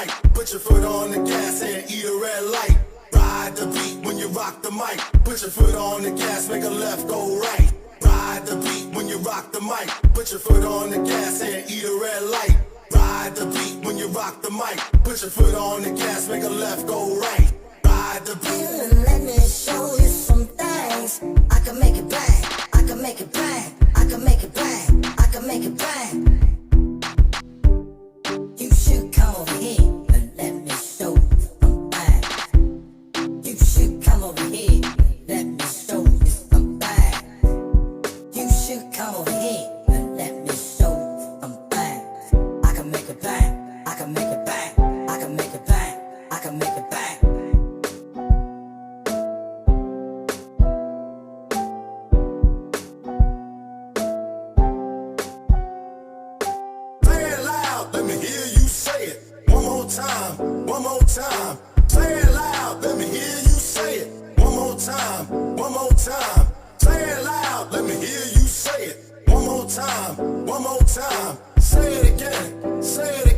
right. Put your foot on the gas and eat a red light. Ride the beat when you rock the mic. Put your foot on the gas, make a left go right. Ride the beat when you rock the mic. Put your foot on the gas and eat a red light. Ride the beat when you rock the mic. Put your foot on the gas, make a left go right. Ride the beat. Let me show you some things. I can make it bang. I can make it bang. I can make it bang. I can make it bang. You should come over here and let me show you some things. You should come over here. Let me show you some things. You should come over here and let me show you some things. I can make it bang. I can make it bang. I can make it bang. I can make it bang. One more time, say it loud, let me hear you say it. One more time, say it loud, let me hear you say it. One more time, say it again, say it